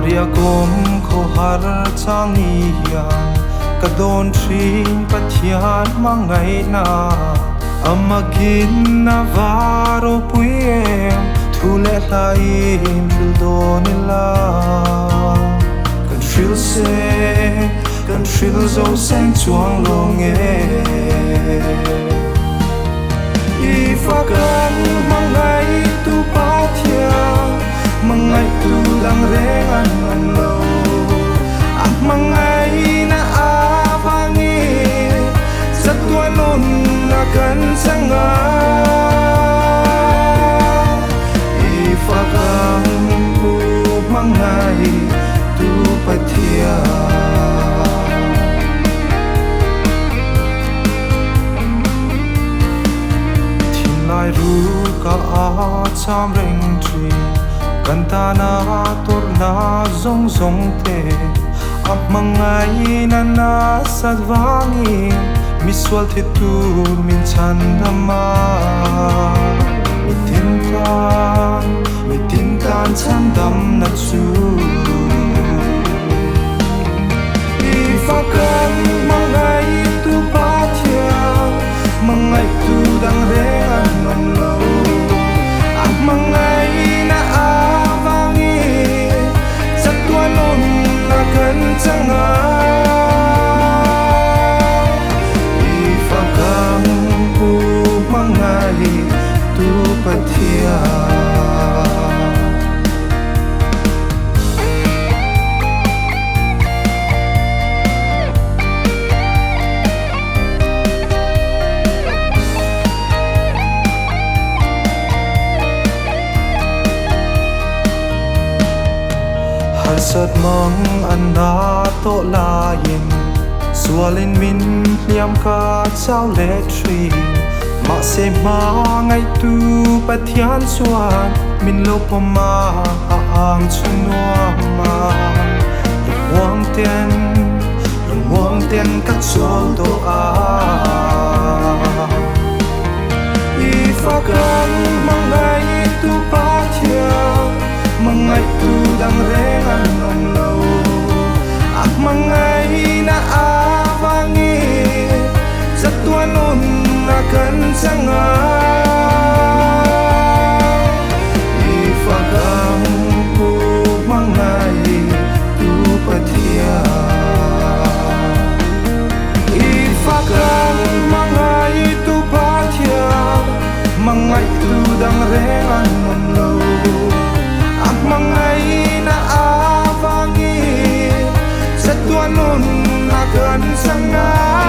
Ria gom ko har changi hian ka don thin pathian mangai na amagin na varo puiem thule hlain dulonila kan thil se kan thil zo sen chuang longe ifakan mangai tu pathian mangai tu lang rengan manlo ak mangai na avangi satwanon na kan sanga ifakang pu mangai tu pathia thin lai ru ka a cham reng tri Kantana torna zong zong te ap mangai na sadvangi miswal te tur min chandama mitintan chandam na chu ifakan mangai tu pathia mangai tu dang rean manlo ap mangai changa ifakang pu mangai tu pathia sat mang anda to lain sualin min liam ka chau le tri ma se ma ngai tu pathian suan min lo poma ang chunwa ma luang ten ka chol do a ifakan mangai tu pathian mangai tu dang rengan manlo ak mangai na avangi satwanon na kan sanga ifakang pu mangai tu pathia ifakang mangai tu pathia mangai tu dang rengan manlo mangai na avangi satwanon akan sanga